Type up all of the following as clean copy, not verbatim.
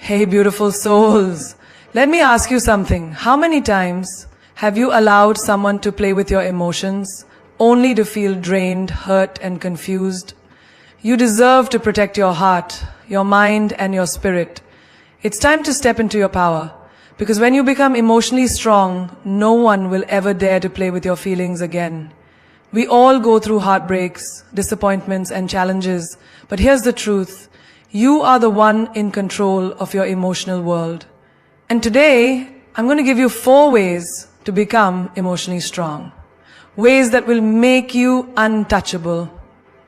Hey beautiful souls, let me ask you something. How many times have you allowed someone to play with your emotions only to feel drained, hurt and confused? You deserve to protect your heart, your mind and your spirit. It's time to step into your power, because when you become emotionally strong, no one will ever dare to play with your feelings again. We all go through heartbreaks, disappointments and challenges, but here's the truth. You are the one in control of your emotional world. And today, I'm going to give you 4 ways to become emotionally strong. Ways that will make you untouchable,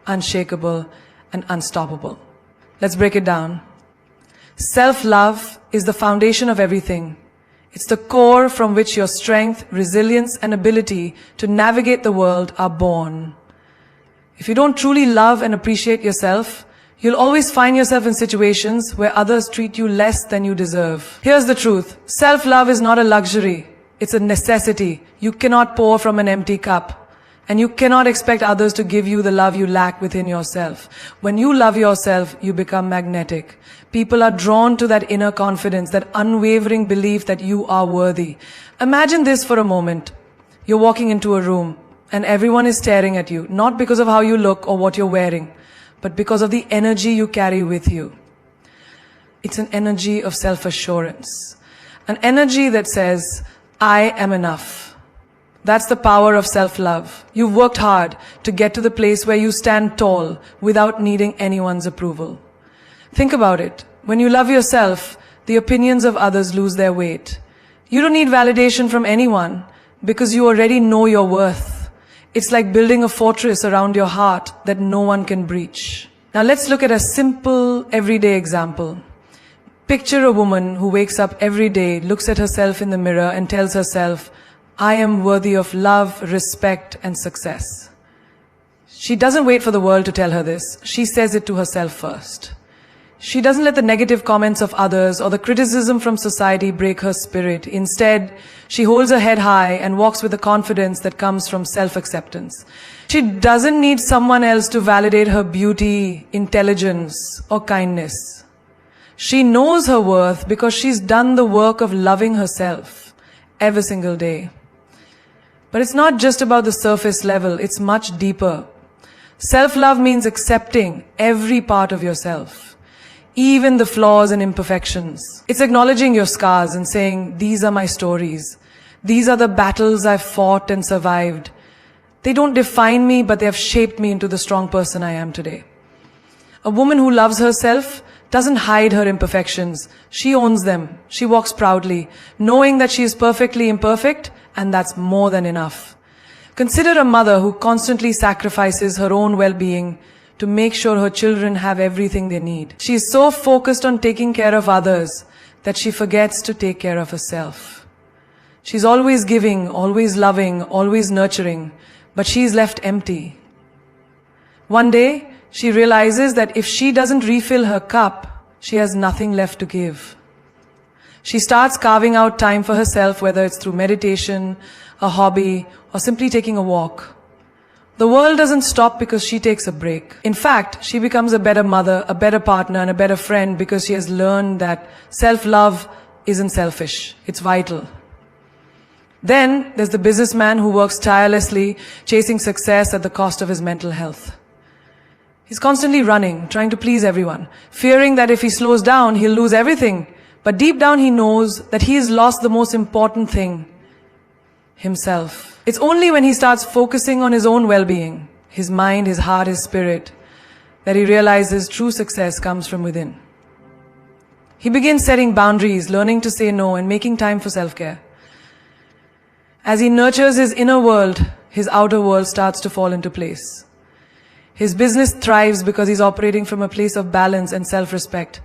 unshakable, and unstoppable. Let's break it down. Self-love is the foundation of everything. It's the core from which your strength, resilience, and ability to navigate the world are born. If you don't truly love and appreciate yourself, you'll always find yourself in situations where others treat you less than you deserve. Here's the truth. Self-love is not a luxury. It's a necessity. You cannot pour from an empty cup. And you cannot expect others to give you the love you lack within yourself. When you love yourself, you become magnetic. People are drawn to that inner confidence, that unwavering belief that you are worthy. Imagine this for a moment. You're walking into a room and everyone is staring at you, not because of how you look or what you're wearing, but because of the energy you carry with you. It's an energy of self-assurance. An energy that says, I am enough. That's the power of self-love. You've worked hard to get to the place where you stand tall without needing anyone's approval. Think about it. When you love yourself, the opinions of others lose their weight. You don't need validation from anyone because you already know your worth. It's like building a fortress around your heart that no one can breach. Now let's look at a simple, everyday example. Picture a woman who wakes up every day, looks at herself in the mirror and tells herself, I am worthy of love, respect, and success. She doesn't wait for the world to tell her this. She says it to herself first. She doesn't let the negative comments of others or the criticism from society break her spirit. Instead, she holds her head high and walks with the confidence that comes from self-acceptance. She doesn't need someone else to validate her beauty, intelligence, or kindness. She knows her worth because she's done the work of loving herself every single day. But it's not just about the surface level, it's much deeper. Self-love means accepting every part of yourself, even the flaws and imperfections. It's acknowledging your scars and saying, these are my stories. These are the battles I've fought and survived. They don't define me, but they have shaped me into the strong person I am today. A woman who loves herself doesn't hide her imperfections. She owns them. She walks proudly, knowing that she is perfectly imperfect, and that's more than enough. Consider a mother who constantly sacrifices her own well-being to make sure her children have everything they need. She is so focused on taking care of others that she forgets to take care of herself. She's always giving, always loving, always nurturing, but she's left empty. One day, she realizes that if she doesn't refill her cup, she has nothing left to give. She starts carving out time for herself, whether it's through meditation, a hobby, or simply taking a walk. The world doesn't stop because she takes a break. In fact, she becomes a better mother, a better partner, and a better friend because she has learned that self-love isn't selfish. It's vital. Then there's the businessman who works tirelessly, chasing success at the cost of his mental health. He's constantly running, trying to please everyone, fearing that if he slows down, he'll lose everything. But deep down he knows that he has lost the most important thing, himself. It's only when he starts focusing on his own well-being, his mind, his heart, his spirit, that he realizes true success comes from within. He begins setting boundaries, learning to say no, and making time for self-care. As he nurtures his inner world, his outer world starts to fall into place. His business thrives because he's operating from a place of balance and self-respect.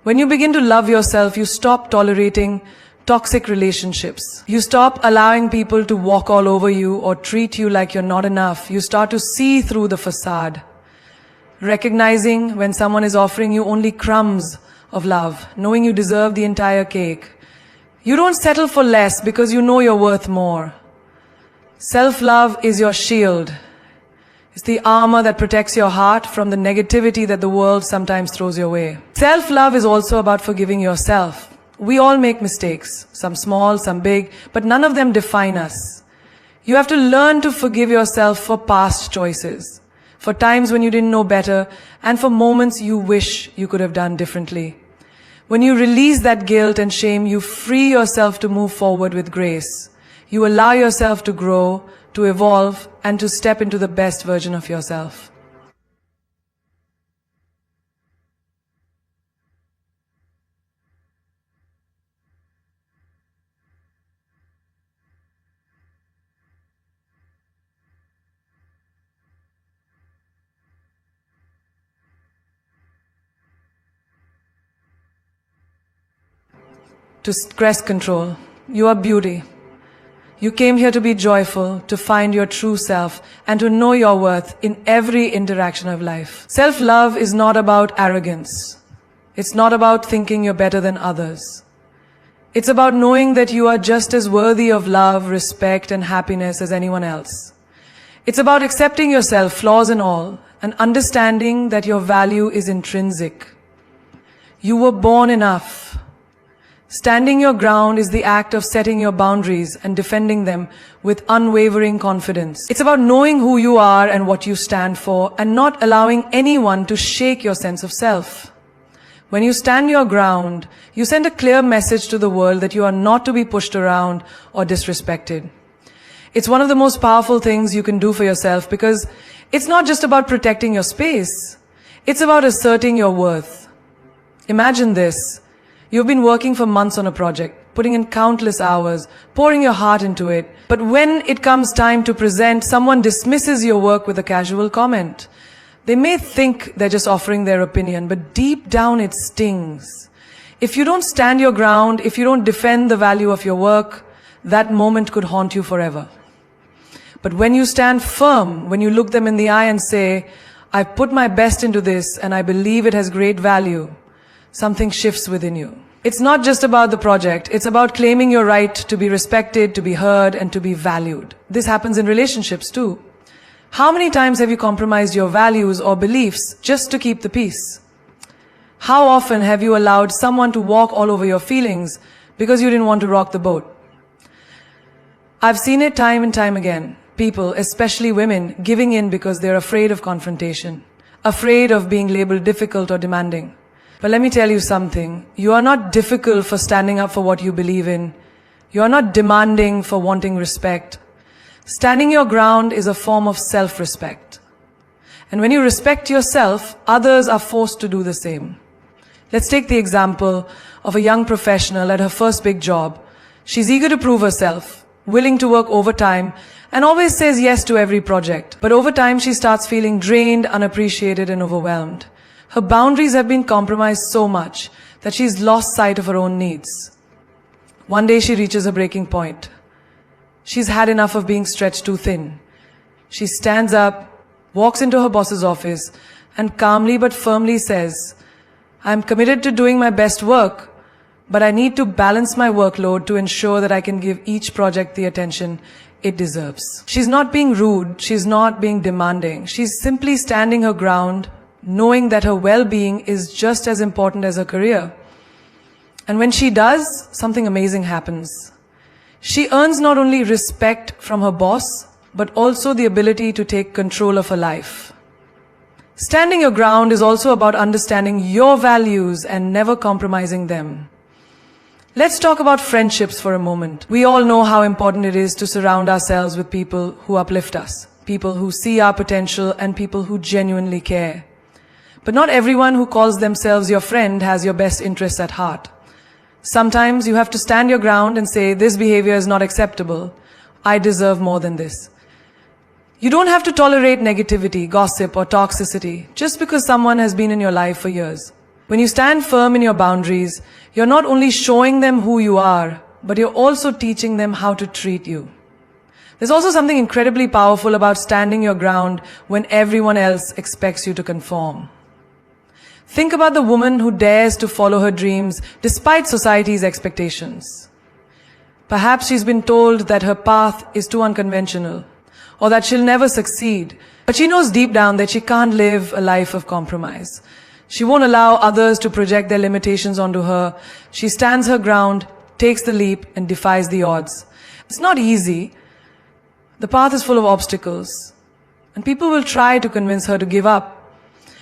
When you begin to love yourself, you stop tolerating toxic relationships. You stop allowing people to walk all over you or treat you like you're not enough. You start to see through the facade, recognizing when someone is offering you only crumbs of love, knowing you deserve the entire cake. You don't settle for less because you know you're worth more. Self-love is your shield. It's the armor that protects your heart from the negativity that the world sometimes throws your way. Self-love is also about forgiving yourself. We all make mistakes, some small, some big, but none of them define us. You have to learn to forgive yourself for past choices, for times when you didn't know better, and for moments you wish you could have done differently. When you release that guilt and shame, you free yourself to move forward with grace. You allow yourself to grow, to evolve, and to step into the best version of yourself. To stress control. You are beauty. You came here to be joyful, to find your true self, and to know your worth in every interaction of life. Self-love is not about arrogance. It's not about thinking you're better than others. It's about knowing that you are just as worthy of love, respect, and happiness as anyone else. It's about accepting yourself, flaws and all, and understanding that your value is intrinsic. You were born enough. Standing your ground is the act of setting your boundaries and defending them with unwavering confidence. It's about knowing who you are and what you stand for and not allowing anyone to shake your sense of self. When you stand your ground, you send a clear message to the world that you are not to be pushed around or disrespected. It's one of the most powerful things you can do for yourself because it's not just about protecting your space. It's about asserting your worth. Imagine this. You've been working for months on a project, putting in countless hours, pouring your heart into it. But when it comes time to present, someone dismisses your work with a casual comment. They may think they're just offering their opinion, but deep down it stings. If you don't stand your ground, if you don't defend the value of your work, that moment could haunt you forever. But when you stand firm, when you look them in the eye and say, I've put my best into this and I believe it has great value, something shifts within you. It's not just about the project. It's about claiming your right to be respected, to be heard, and to be valued. This happens in relationships too. How many times have you compromised your values or beliefs just to keep the peace? How often have you allowed someone to walk all over your feelings because you didn't want to rock the boat? I've seen it time and time again. People, especially women, giving in because they're afraid of confrontation, afraid of being labeled difficult or demanding. But let me tell you something. You are not difficult for standing up for what you believe in. You are not demanding for wanting respect. Standing your ground is a form of self-respect. And when you respect yourself, others are forced to do the same. Let's take the example of a young professional at her first big job. She's eager to prove herself, willing to work overtime, and always says yes to every project. But over time, she starts feeling drained, unappreciated, and overwhelmed. Her boundaries have been compromised so much that she's lost sight of her own needs. One day she reaches a breaking point. She's had enough of being stretched too thin. She stands up, walks into her boss's office, and calmly but firmly says, I'm committed to doing my best work, but I need to balance my workload to ensure that I can give each project the attention it deserves. She's not being rude, she's not being demanding. She's simply standing her ground, knowing that her well-being is just as important as her career. And when she does, something amazing happens. She earns not only respect from her boss, but also the ability to take control of her life. Standing your ground is also about understanding your values and never compromising them. Let's talk about friendships for a moment. We all know how important it is to surround ourselves with people who uplift us, people who see our potential, and people who genuinely care. But not everyone who calls themselves your friend has your best interests at heart. Sometimes you have to stand your ground and say, this behavior is not acceptable. I deserve more than this. You don't have to tolerate negativity, gossip, or toxicity just because someone has been in your life for years. When you stand firm in your boundaries, you're not only showing them who you are, but you're also teaching them how to treat you. There's also something incredibly powerful about standing your ground when everyone else expects you to conform. Think about the woman who dares to follow her dreams despite society's expectations. Perhaps she's been told that her path is too unconventional, or that she'll never succeed, But she knows deep down that she can't live a life of compromise. She won't allow others to project their limitations onto her. She stands her ground, takes the leap, and defies the odds. It's not easy. The path is full of obstacles. And people will try to convince her to give up.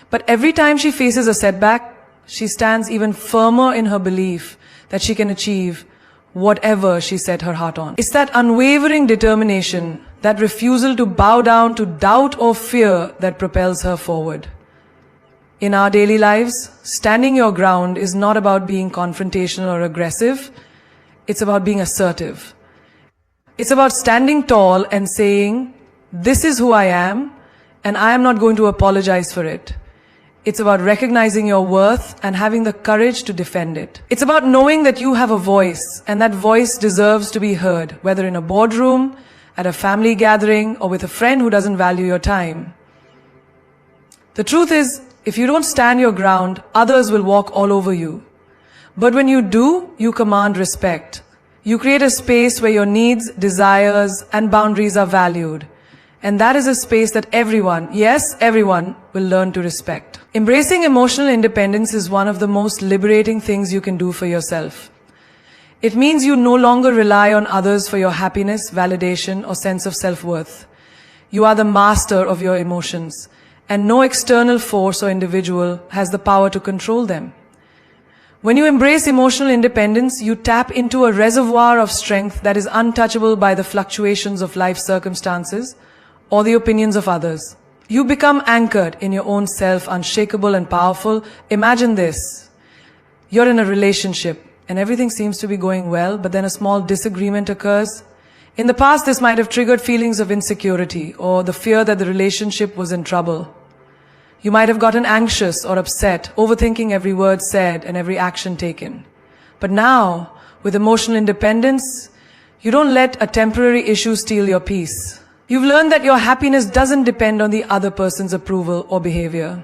But every time she faces a setback, she stands even firmer in her belief that she can achieve whatever she set her heart on. It's that unwavering determination, that refusal to bow down to doubt or fear that propels her forward. In our daily lives, standing your ground is not about being confrontational or aggressive. It's about being assertive. It's about standing tall and saying, this is who I am, and I am not going to apologize for it. It's about recognizing your worth and having the courage to defend it. It's about knowing that you have a voice, and that voice deserves to be heard, whether in a boardroom, at a family gathering, or with a friend who doesn't value your time. The truth is, if you don't stand your ground, others will walk all over you. But when you do, you command respect. You create a space where your needs, desires, and boundaries are valued. And that is a space that everyone, yes, everyone, will learn to respect. Embracing emotional independence is one of the most liberating things you can do for yourself. It means you no longer rely on others for your happiness, validation, or sense of self-worth. You are the master of your emotions, and no external force or individual has the power to control them. When you embrace emotional independence, you tap into a reservoir of strength that is untouchable by the fluctuations of life circumstances or the opinions of others. You become anchored in your own self, unshakable and powerful. Imagine this. You're in a relationship and everything seems to be going well, but then a small disagreement occurs. In the past, this might have triggered feelings of insecurity or the fear that the relationship was in trouble. You might have gotten anxious or upset, overthinking every word said and every action taken. But now, with emotional independence, you don't let a temporary issue steal your peace. You've learned that your happiness doesn't depend on the other person's approval or behavior.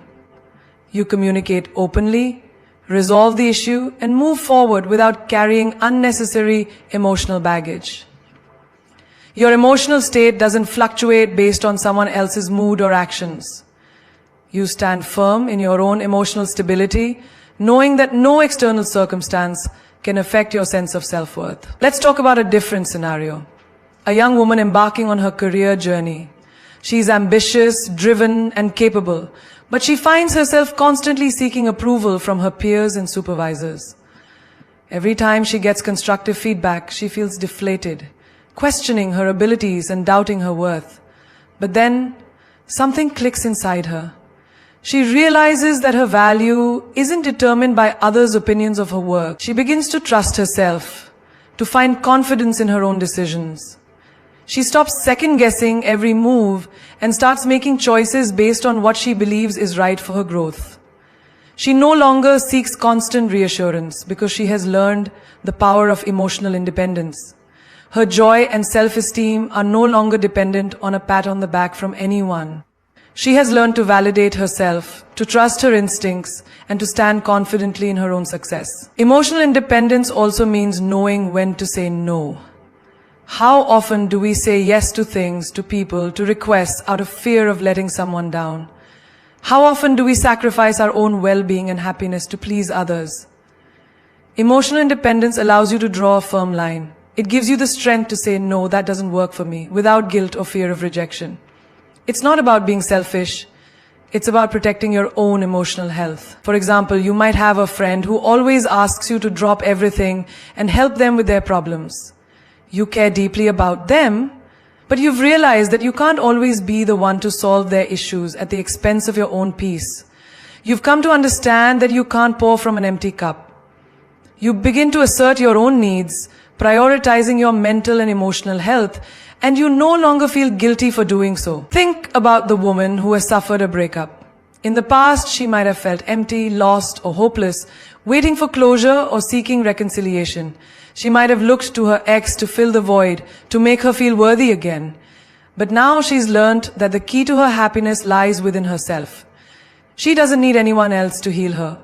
You communicate openly, resolve the issue, and move forward without carrying unnecessary emotional baggage. Your emotional state doesn't fluctuate based on someone else's mood or actions. You stand firm in your own emotional stability, knowing that no external circumstance can affect your sense of self-worth. Let's talk about a different scenario. A young woman embarking on her career journey. She's ambitious, driven, and capable, but she finds herself constantly seeking approval from her peers and supervisors. Every time she gets constructive feedback, she feels deflated, questioning her abilities and doubting her worth. But then, something clicks inside her. She realizes that her value isn't determined by others' opinions of her work. She begins to trust herself, to find confidence in her own decisions. She stops second-guessing every move and starts making choices based on what she believes is right for her growth. She no longer seeks constant reassurance because she has learned the power of emotional independence. Her joy and self-esteem are no longer dependent on a pat on the back from anyone. She has learned to validate herself, to trust her instincts, and to stand confidently in her own success. Emotional independence also means knowing when to say no. How often do we say yes to things, to people, to requests out of fear of letting someone down? How often do we sacrifice our own well-being and happiness to please others? Emotional independence allows you to draw a firm line. It gives you the strength to say, no, that doesn't work for me, without guilt or fear of rejection. It's not about being selfish. It's about protecting your own emotional health. For example, you might have a friend who always asks you to drop everything and help them with their problems. You care deeply about them, but you've realized that you can't always be the one to solve their issues at the expense of your own peace. You've come to understand that you can't pour from an empty cup. You begin to assert your own needs, prioritizing your mental and emotional health, and you no longer feel guilty for doing so. Think about the woman who has suffered a breakup. In the past, she might have felt empty, lost, or hopeless, waiting for closure or seeking reconciliation. She might have looked to her ex to fill the void, to make her feel worthy again. But now she's learned that the key to her happiness lies within herself. She doesn't need anyone else to heal her.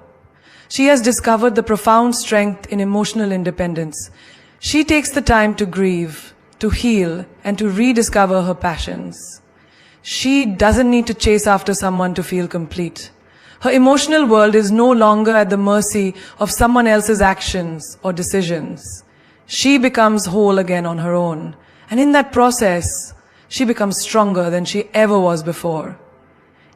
She has discovered the profound strength in emotional independence. She takes the time to grieve, to heal, and to rediscover her passions. She doesn't need to chase after someone to feel complete. Her emotional world is no longer at the mercy of someone else's actions or decisions. She becomes whole again on her own. And in that process, she becomes stronger than she ever was before.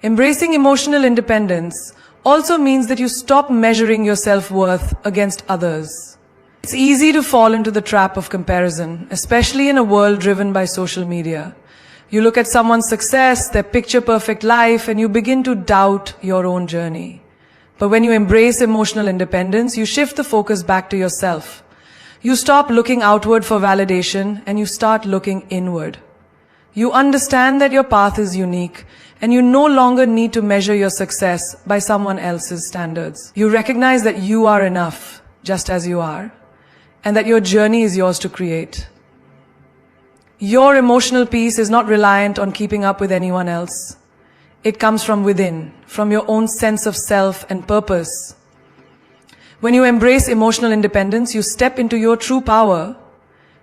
Embracing emotional independence also means that you stop measuring your self-worth against others. It's easy to fall into the trap of comparison, especially in a world driven by social media. You look at someone's success, their picture-perfect life, and you begin to doubt your own journey. But when you embrace emotional independence, you shift the focus back to yourself. You stop looking outward for validation and you start looking inward. You understand that your path is unique and you no longer need to measure your success by someone else's standards. You recognize that you are enough, just as you are, and that your journey is yours to create. Your emotional peace is not reliant on keeping up with anyone else. It comes from within, from your own sense of self and purpose. When you embrace emotional independence, you step into your true power.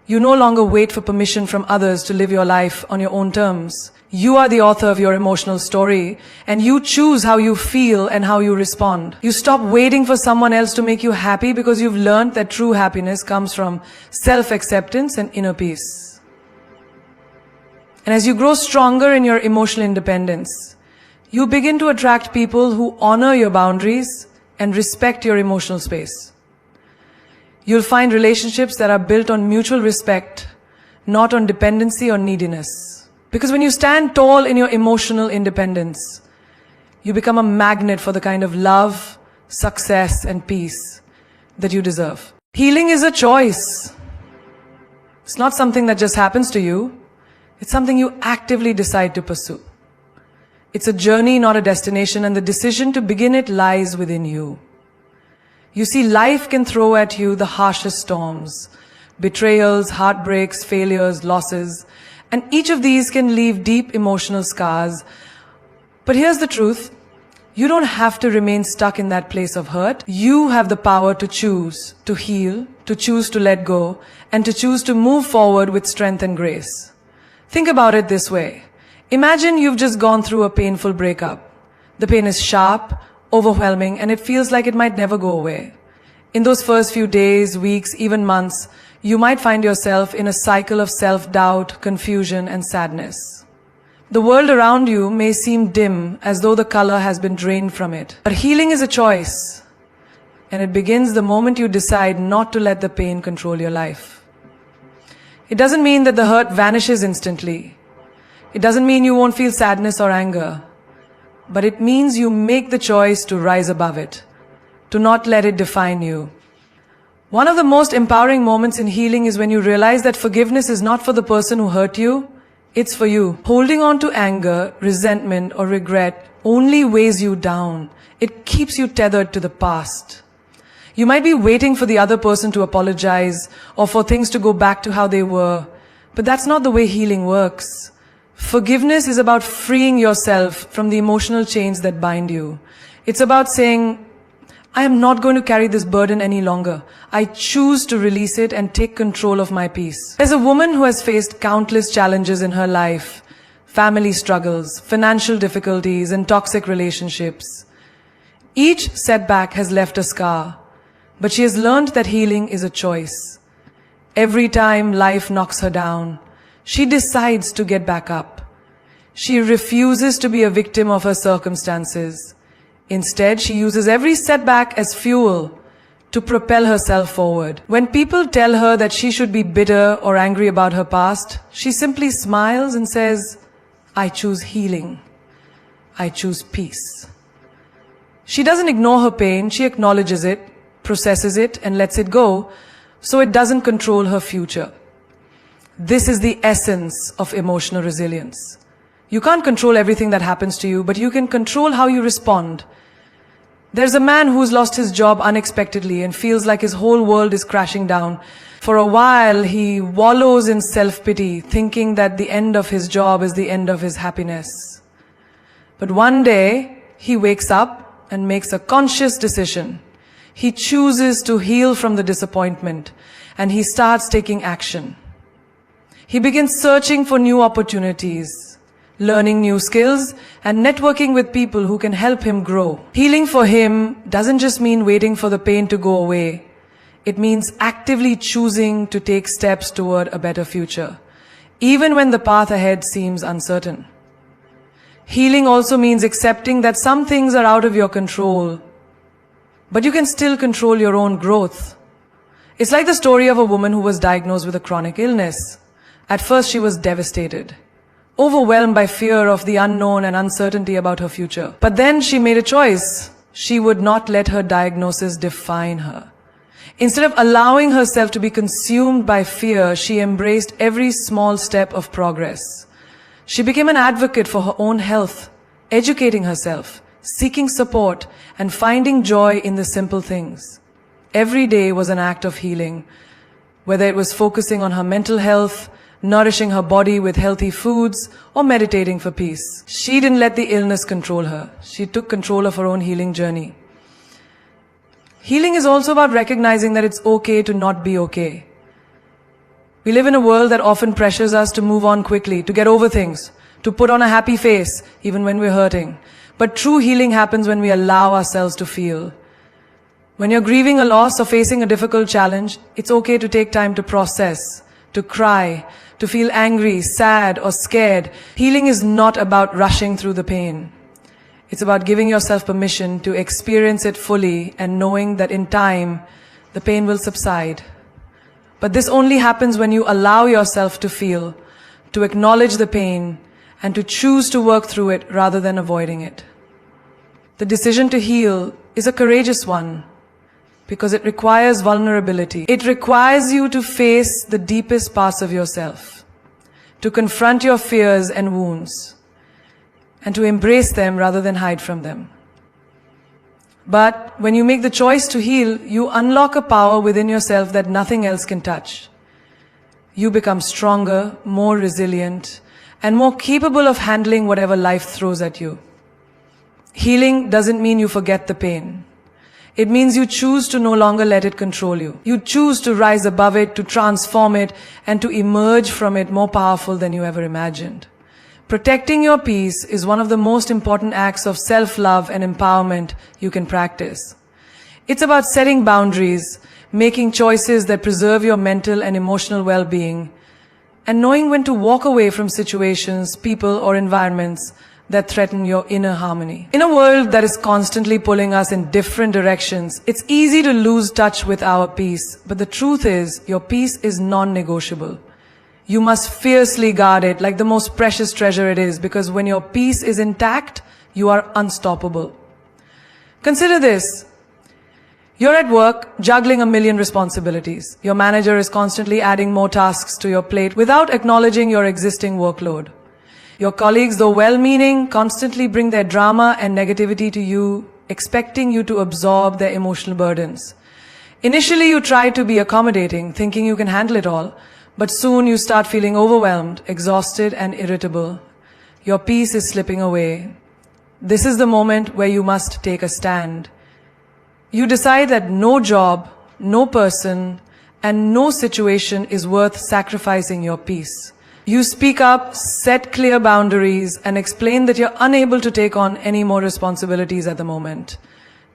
You no longer wait for permission from others to live your life on your own terms. You are the author of your emotional story, and you choose how you feel and how you respond. You stop waiting for someone else to make you happy because you've learned that true happiness comes from self-acceptance and inner peace. And as you grow stronger in your emotional independence, you begin to attract people who honor your boundaries and respect your emotional space. You'll find relationships that are built on mutual respect, not on dependency or neediness. Because when you stand tall in your emotional independence, you become a magnet for the kind of love, success, and peace that you deserve. Healing is a choice. It's not something that just happens to you. It's something you actively decide to pursue. It's a journey, not a destination, and the decision to begin it lies within you. You see, life can throw at you the harshest storms, betrayals, heartbreaks, failures, losses, and each of these can leave deep emotional scars. But here's the truth. You don't have to remain stuck in that place of hurt. You have the power to choose to heal, to choose to let go, and to choose to move forward with strength and grace. Think about it this way. Imagine you've just gone through a painful breakup. The pain is sharp, overwhelming, and it feels like it might never go away. In those first few days, weeks, even months, you might find yourself in a cycle of self-doubt, confusion, and sadness. The world around you may seem dim, as though the color has been drained from it. But healing is a choice, and it begins the moment you decide not to let the pain control your life. It doesn't mean that the hurt vanishes instantly. It doesn't mean you won't feel sadness or anger. But it means you make the choice to rise above it, to not let it define you. One of the most empowering moments in healing is when you realize that forgiveness is not for the person who hurt you, it's for you. Holding on to anger, resentment, or regret only weighs you down. It keeps you tethered to the past. You might be waiting for the other person to apologize or for things to go back to how they were, but that's not the way healing works. Forgiveness is about freeing yourself from the emotional chains that bind you. It's about saying, I am not going to carry this burden any longer. I choose to release it and take control of my peace. As a woman who has faced countless challenges in her life, family struggles, financial difficulties, and toxic relationships, each setback has left a scar. But she has learned that healing is a choice. Every time life knocks her down, she decides to get back up. She refuses to be a victim of her circumstances. Instead, she uses every setback as fuel to propel herself forward. When people tell her that she should be bitter or angry about her past, she simply smiles and says, I choose healing. I choose peace. She doesn't ignore her pain, she acknowledges it, processes it, and lets it go, so it doesn't control her future. This is the essence of emotional resilience. You can't control everything that happens to you, but you can control how you respond. There's a man who's lost his job unexpectedly and feels like his whole world is crashing down. For a while, he wallows in self-pity, thinking that the end of his job is the end of his happiness. But one day, he wakes up and makes a conscious decision. He chooses to heal from the disappointment, and he starts taking action. He begins searching for new opportunities, learning new skills, and networking with people who can help him grow. Healing for him doesn't just mean waiting for the pain to go away. It means actively choosing to take steps toward a better future, even when the path ahead seems uncertain. Healing also means accepting that some things are out of your control, but you can still control your own growth. It's like the story of a woman who was diagnosed with a chronic illness. At first she was devastated, overwhelmed by fear of the unknown and uncertainty about her future. But then she made a choice. She would not let her diagnosis define her. Instead of allowing herself to be consumed by fear, she embraced every small step of progress. She became an advocate for her own health, educating herself, seeking support, and finding joy in the simple things. Every day was an act of healing, whether it was focusing on her mental health, nourishing her body with healthy foods, or meditating for peace. She didn't let the illness control her. She took control of her own healing journey. Healing is also about recognizing that it's okay to not be okay. We live in a world that often pressures us to move on quickly, to get over things, to put on a happy face, even when we're hurting. But true healing happens when we allow ourselves to feel. When you're grieving a loss or facing a difficult challenge, it's okay to take time to process, to cry, to feel angry, sad, or scared. Healing is not about rushing through the pain. It's about giving yourself permission to experience it fully and knowing that in time, the pain will subside. But this only happens when you allow yourself to feel, to acknowledge the pain, and to choose to work through it rather than avoiding it. The decision to heal is a courageous one because it requires vulnerability. It requires you to face the deepest parts of yourself, to confront your fears and wounds, and to embrace them rather than hide from them. But when you make the choice to heal, you unlock a power within yourself that nothing else can touch. You become stronger, more resilient, and more capable of handling whatever life throws at you. Healing doesn't mean you forget the pain. It means you choose to no longer let it control you. You choose to rise above it, to transform it, and to emerge from it more powerful than you ever imagined. Protecting your peace is one of the most important acts of self-love and empowerment you can practice. It's about setting boundaries, making choices that preserve your mental and emotional well-being, and knowing when to walk away from situations, people, or environments that threaten your inner harmony. In a world that is constantly pulling us in different directions, it's easy to lose touch with our peace, but the truth is, your peace is non-negotiable. You must fiercely guard it like the most precious treasure it is, because when your peace is intact, you are unstoppable. Consider this. You're at work, juggling a million responsibilities. Your manager is constantly adding more tasks to your plate without acknowledging your existing workload. Your colleagues, though well-meaning, constantly bring their drama and negativity to you, expecting you to absorb their emotional burdens. Initially, you try to be accommodating, thinking you can handle it all, but soon you start feeling overwhelmed, exhausted, and irritable. Your peace is slipping away. This is the moment where you must take a stand. You decide that no job, no person, and no situation is worth sacrificing your peace. You speak up, set clear boundaries, and explain that you're unable to take on any more responsibilities at the moment.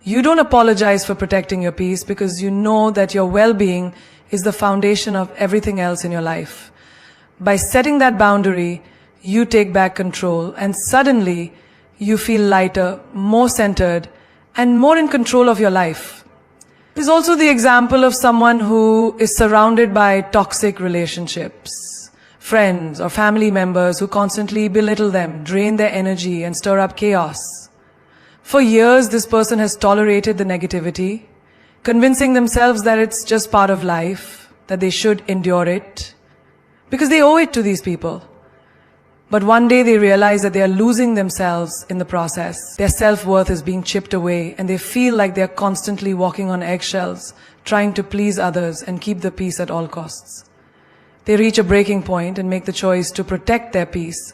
You don't apologize for protecting your peace because you know that your well-being is the foundation of everything else in your life. By setting that boundary, you take back control, and suddenly you feel lighter, more centered, and more in control of your life. There's also the example of someone who is surrounded by toxic relationships, friends or family members who constantly belittle them, drain their energy, and stir up chaos. For years, this person has tolerated the negativity, convincing themselves that it's just part of life, that they should endure it, because they owe it to these people. But one day they realize that they are losing themselves in the process. Their self-worth is being chipped away, and they feel like they are constantly walking on eggshells, trying to please others and keep the peace at all costs. They reach a breaking point and make the choice to protect their peace.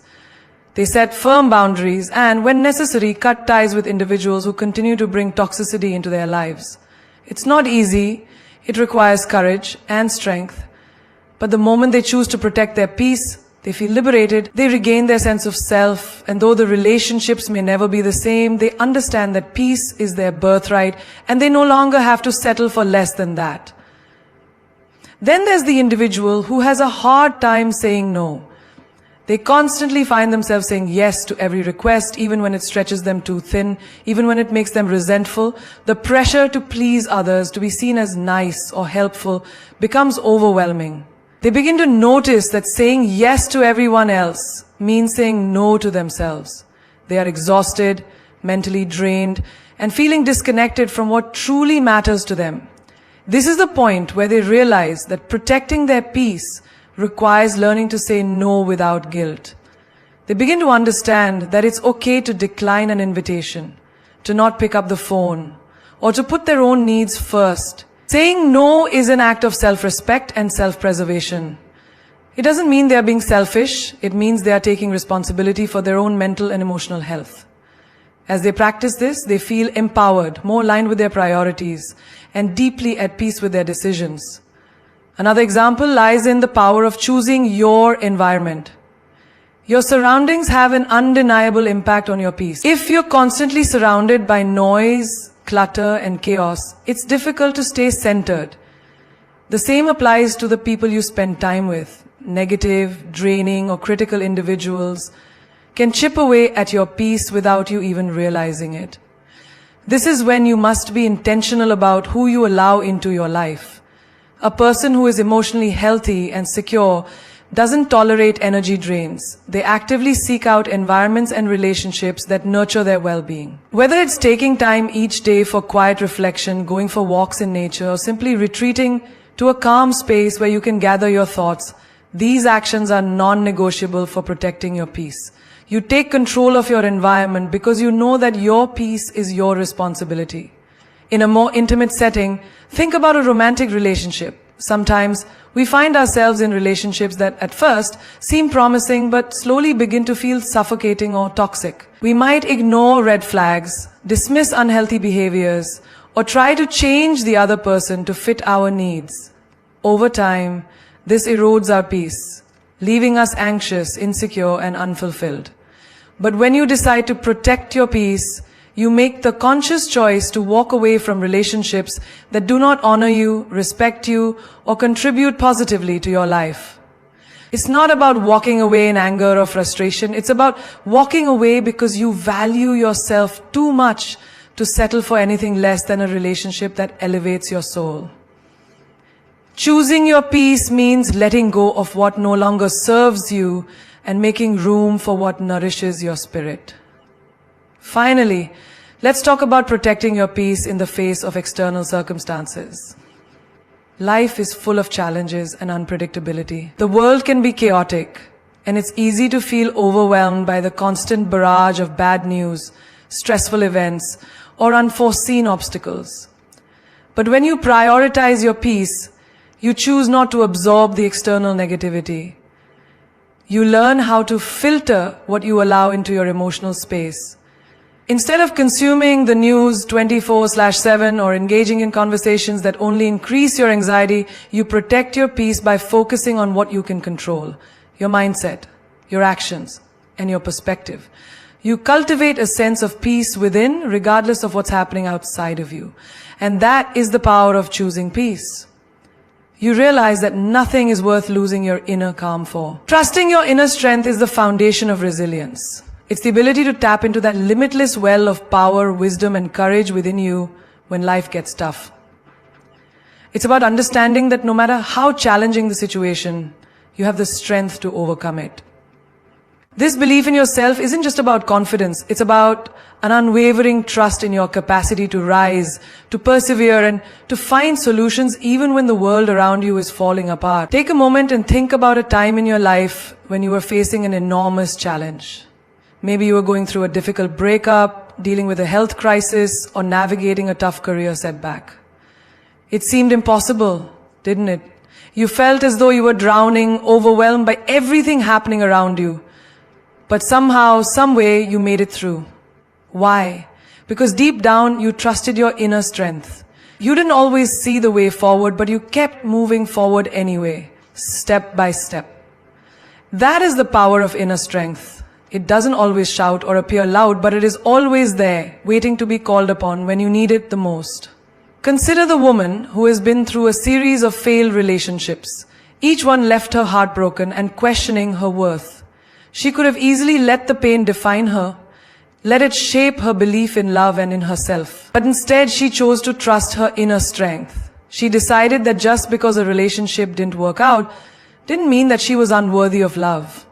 They set firm boundaries and, when necessary, cut ties with individuals who continue to bring toxicity into their lives. It's not easy. It requires courage and strength. But the moment they choose to protect their peace, They feel liberated, they regain their sense of self, and though the relationships may never be the same, they understand that peace is their birthright, and they no longer have to settle for less than that. Then there's the individual who has a hard time saying no. They constantly find themselves saying yes to every request, even when it stretches them too thin, even when it makes them resentful. The pressure to please others, to be seen as nice or helpful, becomes overwhelming. They begin to notice that saying yes to everyone else means saying no to themselves. They are exhausted, mentally drained, and feeling disconnected from what truly matters to them. This is the point where they realize that protecting their peace requires learning to say no without guilt. They begin to understand that it's okay to decline an invitation, to not pick up the phone, or to put their own needs first. Saying no is an act of self-respect and self-preservation. It doesn't mean they are being selfish. It means they are taking responsibility for their own mental and emotional health. As they practice this, they feel empowered, more aligned with their priorities, and deeply at peace with their decisions. Another example lies in the power of choosing your environment. Your surroundings have an undeniable impact on your peace. If you're constantly surrounded by noise, clutter, and chaos, it's difficult to stay centered. The same applies to the people you spend time with. Negative, draining, or critical individuals can chip away at your peace without you even realizing it. This is when you must be intentional about who you allow into your life. A person who is emotionally healthy and secure doesn't tolerate energy drains. They actively seek out environments and relationships that nurture their well-being. Whether it's taking time each day for quiet reflection, going for walks in nature, or simply retreating to a calm space where you can gather your thoughts, these actions are non-negotiable for protecting your peace. You take control of your environment because you know that your peace is your responsibility. In a more intimate setting, think about a romantic relationship. Sometimes we find ourselves in relationships that at first seem promising but slowly begin to feel suffocating or toxic. We might ignore red flags, dismiss unhealthy behaviors, or try to change the other person to fit our needs. Over time, this erodes our peace, leaving us anxious, insecure, and unfulfilled. But when you decide to protect your peace, you make the conscious choice to walk away from relationships that do not honor you, respect you, or contribute positively to your life. It's not about walking away in anger or frustration. It's about walking away because you value yourself too much to settle for anything less than a relationship that elevates your soul. Choosing your peace means letting go of what no longer serves you and making room for what nourishes your spirit. Finally, let's talk about protecting your peace in the face of external circumstances. Life is full of challenges and unpredictability. The world can be chaotic, and it's easy to feel overwhelmed by the constant barrage of bad news, stressful events, or unforeseen obstacles. But when you prioritize your peace, you choose not to absorb the external negativity. You learn how to filter what you allow into your emotional space. Instead of consuming the news 24/7 or engaging in conversations that only increase your anxiety, you protect your peace by focusing on what you can control: your mindset, your actions, and your perspective. You cultivate a sense of peace within, regardless of what's happening outside of you. And that is the power of choosing peace. You realize that nothing is worth losing your inner calm for. Trusting your inner strength is the foundation of resilience. It's the ability to tap into that limitless well of power, wisdom, and courage within you when life gets tough. It's about understanding that no matter how challenging the situation, you have the strength to overcome it. This belief in yourself isn't just about confidence. It's about an unwavering trust in your capacity to rise, to persevere, and to find solutions even when the world around you is falling apart. Take a moment and think about a time in your life when you were facing an enormous challenge. Maybe you were going through a difficult breakup, dealing with a health crisis, or navigating a tough career setback. It seemed impossible, didn't it? You felt as though you were drowning, overwhelmed by everything happening around you. But somehow, some way, you made it through. Why? Because deep down, you trusted your inner strength. You didn't always see the way forward, but you kept moving forward anyway, step by step. That is the power of inner strength. It doesn't always shout or appear loud, but it is always there, waiting to be called upon when you need it the most. Consider the woman who has been through a series of failed relationships. Each one left her heartbroken and questioning her worth. She could have easily let the pain define her, let it shape her belief in love and in herself. But instead, she chose to trust her inner strength. She decided that just because a relationship didn't work out, didn't mean that she was unworthy of love.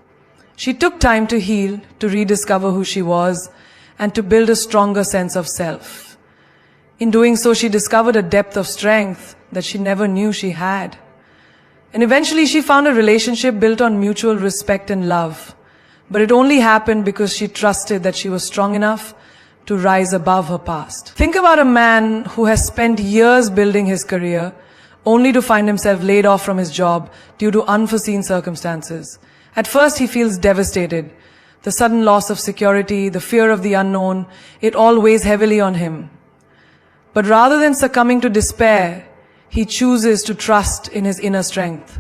She took time to heal, to rediscover who she was, and to build a stronger sense of self. In doing so, she discovered a depth of strength that she never knew she had. And eventually, she found a relationship built on mutual respect and love. But it only happened because she trusted that she was strong enough to rise above her past. Think about a man who has spent years building his career, only to find himself laid off from his job due to unforeseen circumstances. At first, he feels devastated. The sudden loss of security, the fear of the unknown, it all weighs heavily on him. But rather than succumbing to despair, he chooses to trust in his inner strength.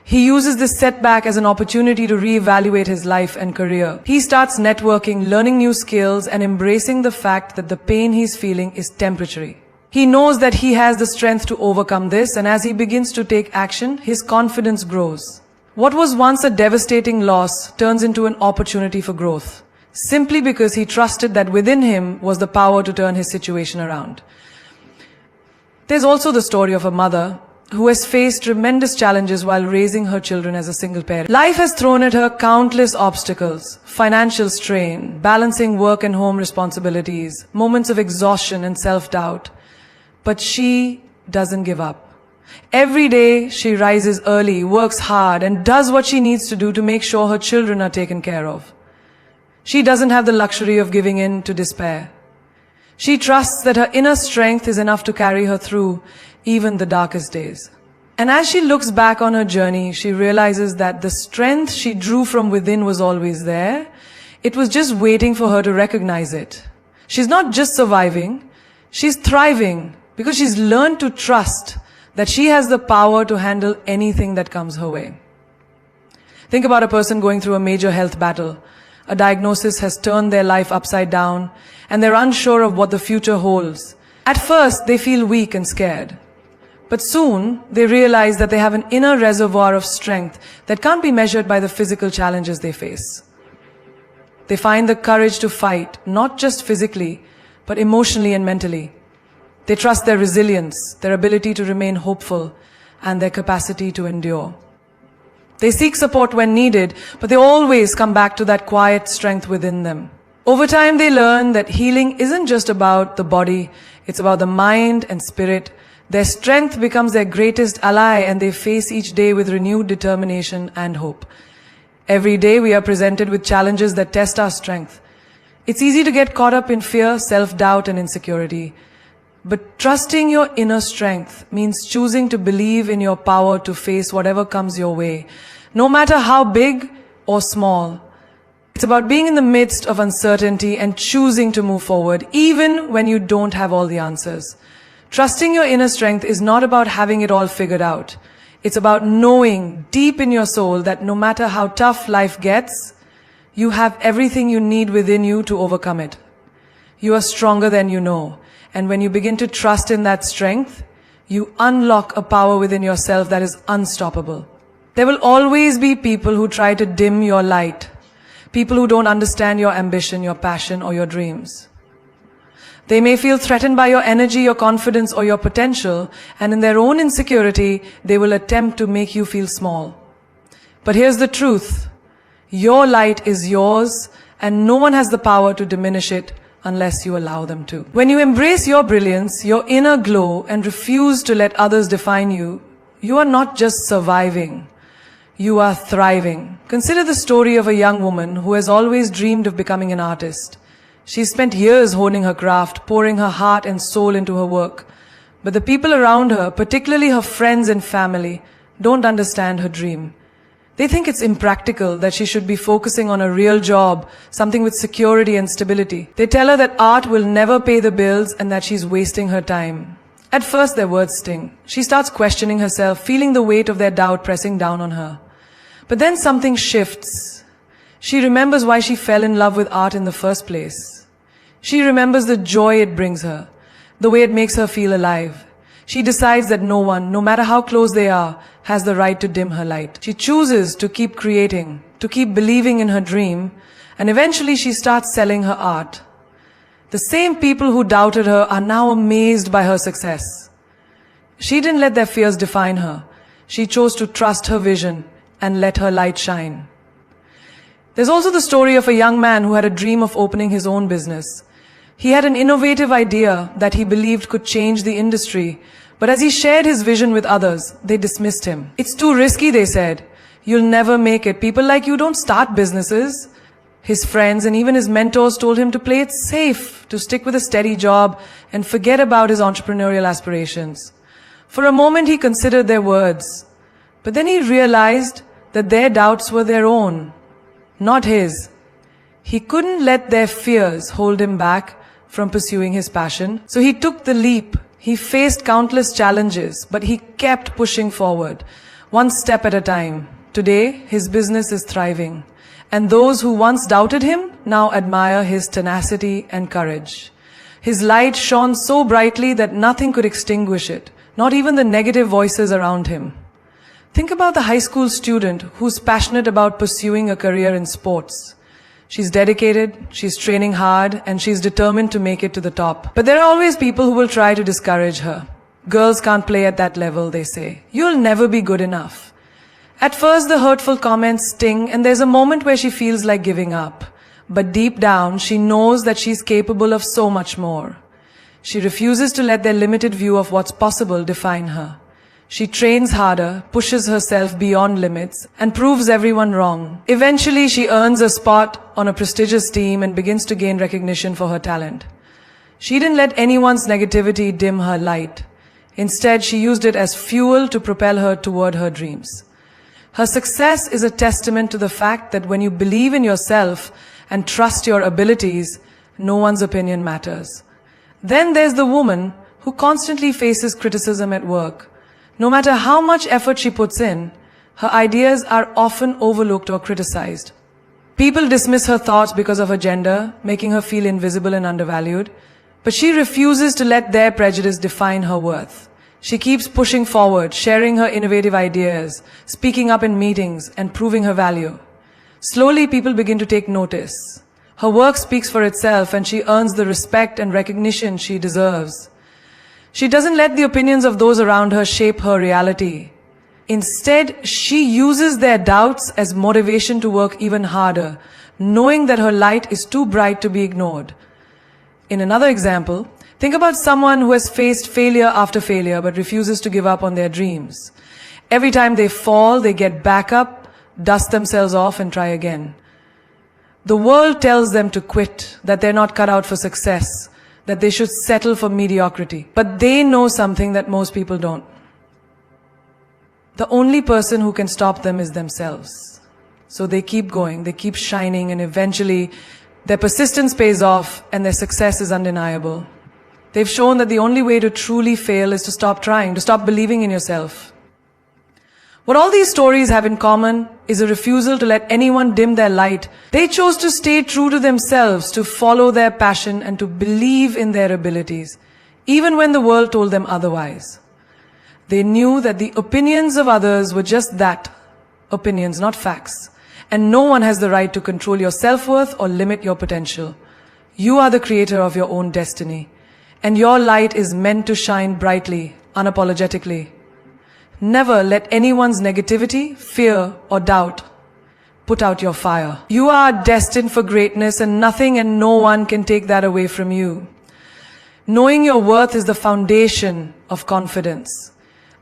He uses this setback as an opportunity to reevaluate his life and career. He starts networking, learning new skills, and embracing the fact that the pain he's feeling is temporary. He knows that he has the strength to overcome this, and as he begins to take action, his confidence grows. What was once a devastating loss turns into an opportunity for growth, simply because he trusted that within him was the power to turn his situation around. There's also the story of a mother who has faced tremendous challenges while raising her children as a single parent. Life has thrown at her countless obstacles: financial strain, balancing work and home responsibilities, moments of exhaustion and self-doubt. But she doesn't give up. Every day she rises early, works hard, and does what she needs to do to make sure her children are taken care of. She doesn't have the luxury of giving in to despair. She trusts that her inner strength is enough to carry her through even the darkest days. And as she looks back on her journey, she realizes that the strength she drew from within was always there. It was just waiting for her to recognize it. She's not just surviving, she's thriving because she's learned to trust that she has the power to handle anything that comes her way. Think about a person going through a major health battle. A diagnosis has turned their life upside down, and they're unsure of what the future holds. At first, they feel weak and scared. But soon, they realize that they have an inner reservoir of strength that can't be measured by the physical challenges they face. They find the courage to fight, not just physically, but emotionally and mentally. They trust their resilience, their ability to remain hopeful, and their capacity to endure. They seek support when needed, but they always come back to that quiet strength within them. Over time, they learn that healing isn't just about the body, it's about the mind and spirit. Their strength becomes their greatest ally, and they face each day with renewed determination and hope. Every day, we are presented with challenges that test our strength. It's easy to get caught up in fear, self-doubt, and insecurity. But trusting your inner strength means choosing to believe in your power to face whatever comes your way, no matter how big or small. It's about being in the midst of uncertainty and choosing to move forward, even when you don't have all the answers. Trusting your inner strength is not about having it all figured out. It's about knowing deep in your soul that no matter how tough life gets, you have everything you need within you to overcome it. You are stronger than you know. And when you begin to trust in that strength, you unlock a power within yourself that is unstoppable. There will always be people who try to dim your light, people who don't understand your ambition, your passion, or your dreams. They may feel threatened by your energy, your confidence, or your potential, and in their own insecurity, they will attempt to make you feel small. But here's the truth. Your light is yours, and no one has the power to diminish it unless you allow them to. When you embrace your brilliance, your inner glow, and refuse to let others define you, you are not just surviving, you are thriving. Consider the story of a young woman who has always dreamed of becoming an artist. She spent years honing her craft, pouring her heart and soul into her work. But the people around her, particularly her friends and family, don't understand her dream. They think it's impractical, that she should be focusing on a real job, something with security and stability. They tell her that art will never pay the bills and that she's wasting her time. At first, their words sting. She starts questioning herself, feeling the weight of their doubt pressing down on her. But then something shifts. She remembers why she fell in love with art in the first place. She remembers the joy it brings her, the way it makes her feel alive. She decides that no one, no matter how close they are, has the right to dim her light. She chooses to keep creating, to keep believing in her dream, and eventually she starts selling her art. The same people who doubted her are now amazed by her success. She didn't let their fears define her. She chose to trust her vision and let her light shine. There's also the story of a young man who had a dream of opening his own business. He had an innovative idea that he believed could change the industry, but as he shared his vision with others, they dismissed him. It's too risky, they said. You'll never make it. People like you don't start businesses. His friends and even his mentors told him to play it safe, to stick with a steady job and forget about his entrepreneurial aspirations. For a moment he considered their words, but then he realized that their doubts were their own, not his. He couldn't let their fears hold him back from pursuing his passion. So he took the leap. He faced countless challenges, but he kept pushing forward, one step at a time. Today, his business is thriving, and those who once doubted him now admire his tenacity and courage. His light shone so brightly that nothing could extinguish it, not even the negative voices around him. Think about the high school student who's passionate about pursuing a career in sports. She's dedicated, she's training hard, and she's determined to make it to the top. But there are always people who will try to discourage her. Girls can't play at that level, they say. You'll never be good enough. At first, the hurtful comments sting, and there's a moment where she feels like giving up. But deep down, she knows that she's capable of so much more. She refuses to let their limited view of what's possible define her. She trains harder, pushes herself beyond limits, and proves everyone wrong. Eventually, she earns a spot on a prestigious team and begins to gain recognition for her talent. She didn't let anyone's negativity dim her light. Instead, she used it as fuel to propel her toward her dreams. Her success is a testament to the fact that when you believe in yourself and trust your abilities, no one's opinion matters. Then there's the woman who constantly faces criticism at work. No matter how much effort she puts in, her ideas are often overlooked or criticized. People dismiss her thoughts because of her gender, making her feel invisible and undervalued. But she refuses to let their prejudice define her worth. She keeps pushing forward, sharing her innovative ideas, speaking up in meetings, and proving her value. Slowly, people begin to take notice. Her work speaks for itself, and she earns the respect and recognition she deserves. She doesn't let the opinions of those around her shape her reality. Instead, she uses their doubts as motivation to work even harder, knowing that her light is too bright to be ignored. In another example, think about someone who has faced failure after failure but refuses to give up on their dreams. Every time they fall, they get back up, dust themselves off, and try again. The world tells them to quit, that they're not cut out for success, that they should settle for mediocrity. But they know something that most people don't. The only person who can stop them is themselves. So they keep going, they keep shining, and eventually their persistence pays off and their success is undeniable. They've shown that the only way to truly fail is to stop trying, to stop believing in yourself. What all these stories have in common is a refusal to let anyone dim their light. They chose to stay true to themselves, to follow their passion, and to believe in their abilities, even when the world told them otherwise. They knew that the opinions of others were just that, opinions, not facts. And no one has the right to control your self-worth or limit your potential. You are the creator of your own destiny, and your light is meant to shine brightly, unapologetically. Never let anyone's negativity, fear, or doubt put out your fire. You are destined for greatness, and nothing and no one can take that away from you. Knowing your worth is the foundation of confidence.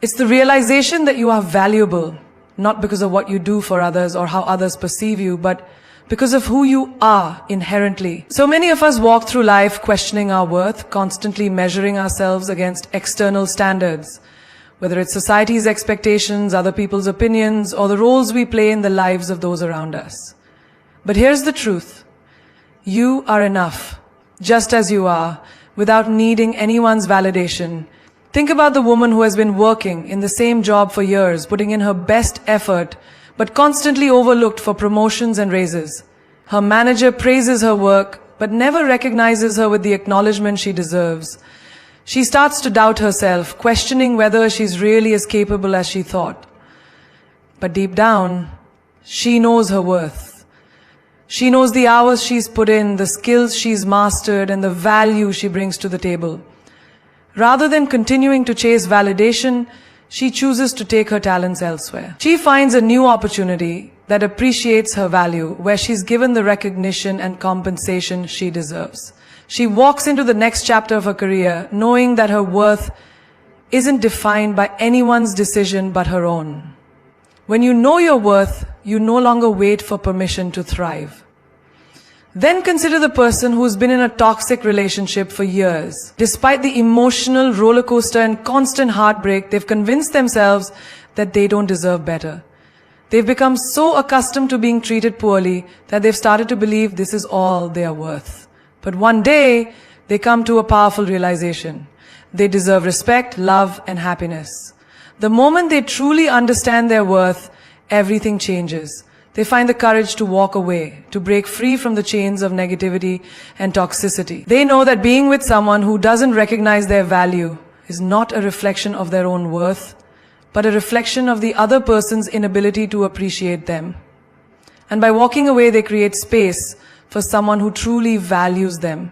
It's the realization that you are valuable, not because of what you do for others or how others perceive you, but because of who you are inherently. So many of us walk through life questioning our worth, constantly measuring ourselves against external standards. Whether it's society's expectations, other people's opinions, or the roles we play in the lives of those around us. But here's the truth. You are enough, just as you are, without needing anyone's validation. Think about the woman who has been working in the same job for years, putting in her best effort, but constantly overlooked for promotions and raises. Her manager praises her work, but never recognizes her with the acknowledgement she deserves. She starts to doubt herself, questioning whether she's really as capable as she thought. But deep down, she knows her worth. She knows the hours she's put in, the skills she's mastered, and the value she brings to the table. Rather than continuing to chase validation, she chooses to take her talents elsewhere. She finds a new opportunity that appreciates her value, where she's given the recognition and compensation she deserves. She walks into the next chapter of her career knowing that her worth isn't defined by anyone's decision but her own. When you know your worth, you no longer wait for permission to thrive. Then consider the person who's been in a toxic relationship for years. Despite the emotional roller coaster and constant heartbreak, they've convinced themselves that they don't deserve better. They've become so accustomed to being treated poorly that they've started to believe this is all they are worth. But one day, they come to a powerful realization. They deserve respect, love, and happiness. The moment they truly understand their worth, everything changes. They find the courage to walk away, to break free from the chains of negativity and toxicity. They know that being with someone who doesn't recognize their value is not a reflection of their own worth, but a reflection of the other person's inability to appreciate them. And by walking away, they create space for someone who truly values them,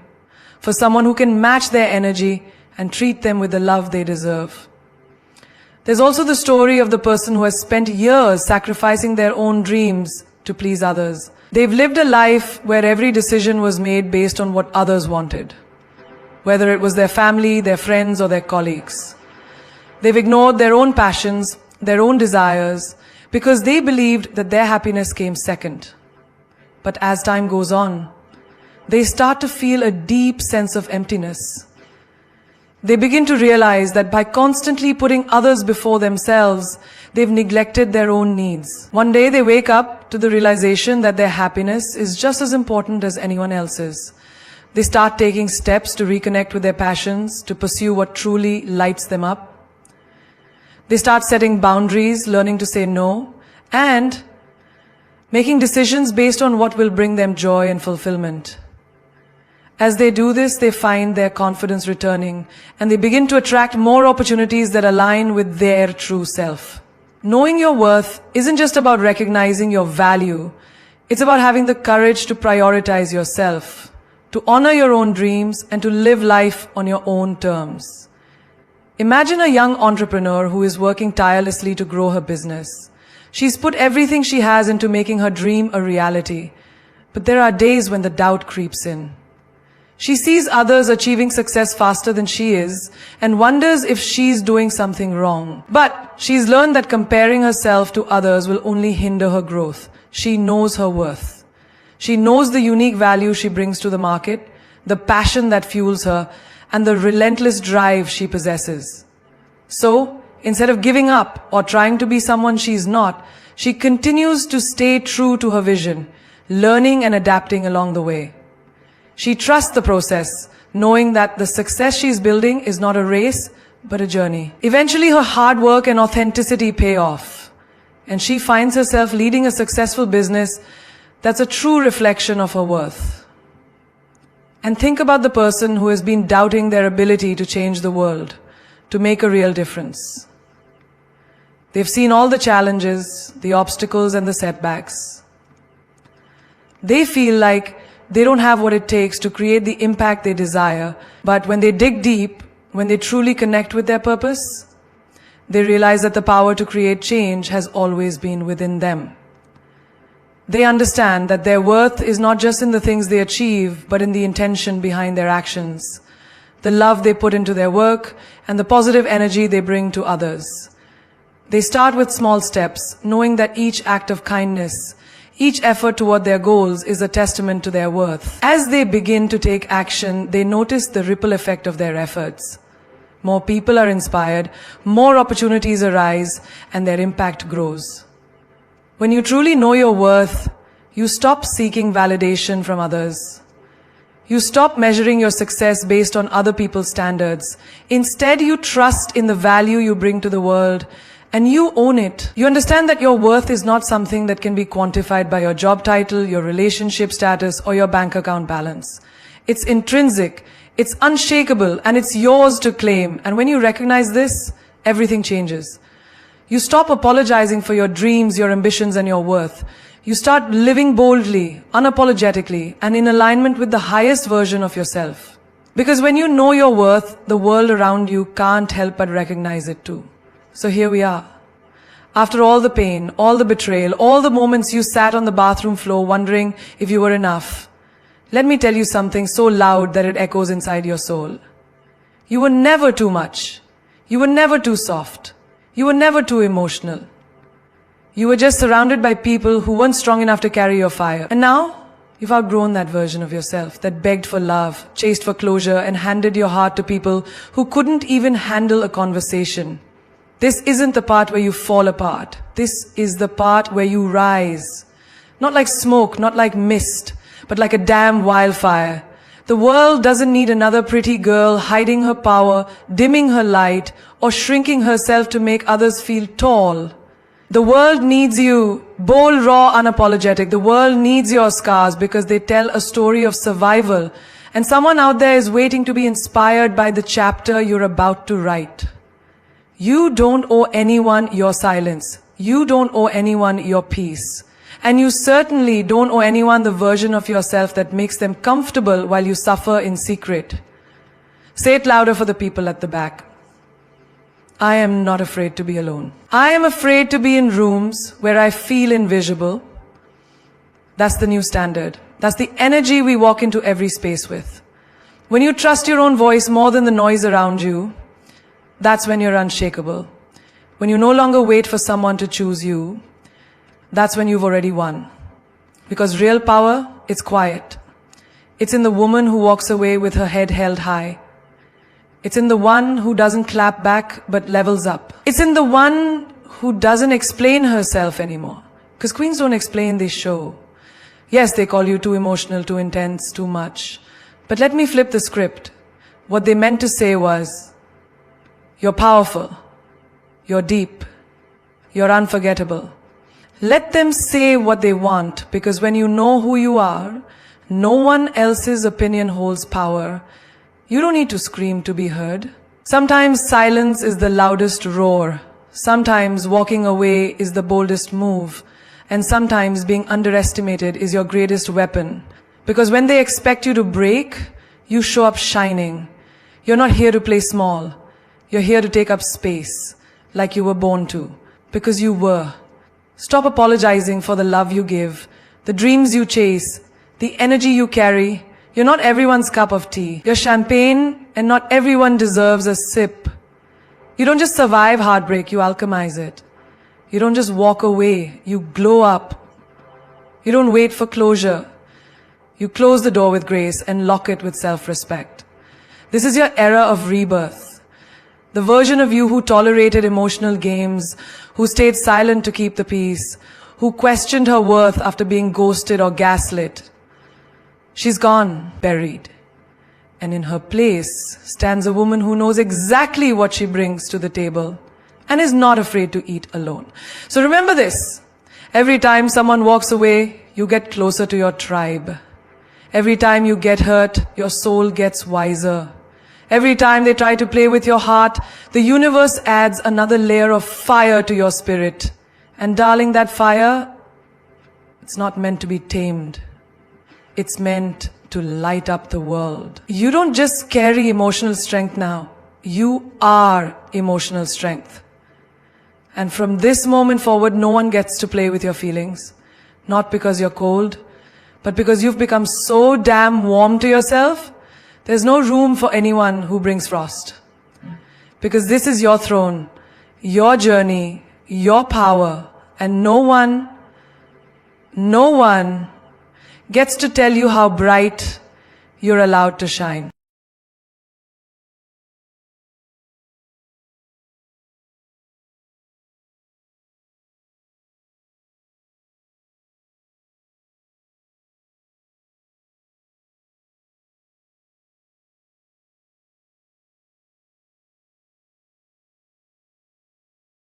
for someone who can match their energy and treat them with the love they deserve. There's also the story of the person who has spent years sacrificing their own dreams to please others. They've lived a life where every decision was made based on what others wanted, whether it was their family, their friends, or their colleagues. They've ignored their own passions, their own desires, because they believed that their happiness came second. But as time goes on, they start to feel a deep sense of emptiness. They begin to realize that by constantly putting others before themselves, they've neglected their own needs. One day they wake up to the realization that their happiness is just as important as anyone else's. They start taking steps to reconnect with their passions, to pursue what truly lights them up. They start setting boundaries, learning to say no, and making decisions based on what will bring them joy and fulfillment. As they do this, they find their confidence returning, and they begin to attract more opportunities that align with their true self. Knowing your worth isn't just about recognizing your value. It's about having the courage to prioritize yourself, to honor your own dreams, and to live life on your own terms. Imagine a young entrepreneur who is working tirelessly to grow her business. She's put everything she has into making her dream a reality, but there are days when the doubt creeps in. She sees others achieving success faster than she is and wonders if she's doing something wrong. But she's learned that comparing herself to others will only hinder her growth. She knows her worth. She knows the unique value she brings to the market, the passion that fuels her, and the relentless drive she possesses. So, instead of giving up or trying to be someone she's not, she continues to stay true to her vision, learning and adapting along the way. She trusts the process, knowing that the success she's building is not a race, but a journey. Eventually, her hard work and authenticity pay off, and she finds herself leading a successful business that's a true reflection of her worth. And think about the person who has been doubting their ability to change the world, to make a real difference. They've seen all the challenges, the obstacles, and the setbacks. They feel like they don't have what it takes to create the impact they desire, but when they dig deep, when they truly connect with their purpose, they realize that the power to create change has always been within them. They understand that their worth is not just in the things they achieve, but in the intention behind their actions, the love they put into their work, and the positive energy they bring to others. They start with small steps, knowing that each act of kindness, each effort toward their goals is a testament to their worth. As they begin to take action, they notice the ripple effect of their efforts. More people are inspired, more opportunities arise, and their impact grows. When you truly know your worth, you stop seeking validation from others. You stop measuring your success based on other people's standards. Instead, you trust in the value you bring to the world And you own it. You understand that your worth is not something that can be quantified by your job title, your relationship status, or your bank account balance. It's intrinsic, it's unshakable, and it's yours to claim. And when you recognize this, everything changes. You stop apologizing for your dreams, your ambitions, and your worth. You start living boldly, unapologetically, and in alignment with the highest version of yourself. Because when you know your worth, the world around you can't help but recognize it too. So here we are. After all the pain, all the betrayal, all the moments you sat on the bathroom floor wondering if you were enough, let me tell you something so loud that it echoes inside your soul. You were never too much. You were never too soft. You were never too emotional. You were just surrounded by people who weren't strong enough to carry your fire. And now, you've outgrown that version of yourself that begged for love, chased for closure, and handed your heart to people who couldn't even handle a conversation. This isn't the part where you fall apart. This is the part where you rise. Not like smoke, not like mist, but like a damn wildfire. The world doesn't need another pretty girl hiding her power, dimming her light, or shrinking herself to make others feel tall. The world needs you, bold, raw, unapologetic. The world needs your scars because they tell a story of survival. And someone out there is waiting to be inspired by the chapter you're about to write. You don't owe anyone your silence. You don't owe anyone your peace. And you certainly don't owe anyone the version of yourself that makes them comfortable while you suffer in secret. Say it louder for the people at the back. I am not afraid to be alone. I am afraid to be in rooms where I feel invisible. That's the new standard. That's the energy we walk into every space with. When you trust your own voice more than the noise around you, that's when you're unshakable. When you no longer wait for someone to choose you, that's when you've already won. Because real power, it's quiet. It's in the woman who walks away with her head held high. It's in the one who doesn't clap back but levels up. It's in the one who doesn't explain herself anymore. Because queens don't explain, they show. Yes, they call you too emotional, too intense, too much. But let me flip the script. What they meant to say was, you're powerful, you're deep, you're unforgettable. Let them say what they want, because when you know who you are, no one else's opinion holds power. You don't need to scream to be heard. Sometimes silence is the loudest roar. Sometimes walking away is the boldest move. And sometimes being underestimated is your greatest weapon. Because when they expect you to break, you show up shining. You're not here to play small. You're here to take up space, like you were born to. Because you were. Stop apologizing for the love you give, the dreams you chase, the energy you carry. You're not everyone's cup of tea. You're champagne, and not everyone deserves a sip. You don't just survive heartbreak, you alchemize it. You don't just walk away, you glow up. You don't wait for closure. You close the door with grace and lock it with self-respect. This is your era of rebirth. The version of you who tolerated emotional games, who stayed silent to keep the peace, who questioned her worth after being ghosted or gaslit. She's gone, buried. And in her place stands a woman who knows exactly what she brings to the table and is not afraid to eat alone. So remember this. Every time someone walks away, you get closer to your tribe. Every time you get hurt, your soul gets wiser. Every time they try to play with your heart, the universe adds another layer of fire to your spirit. And darling, that fire, it's not meant to be tamed. It's meant to light up the world. You don't just carry emotional strength now. You are emotional strength. And from this moment forward, no one gets to play with your feelings. Not because you're cold, but because you've become so damn warm to yourself. There's no room for anyone who brings frost. Because this is your throne, your journey, your power, and no one gets to tell you how bright you're allowed to shine.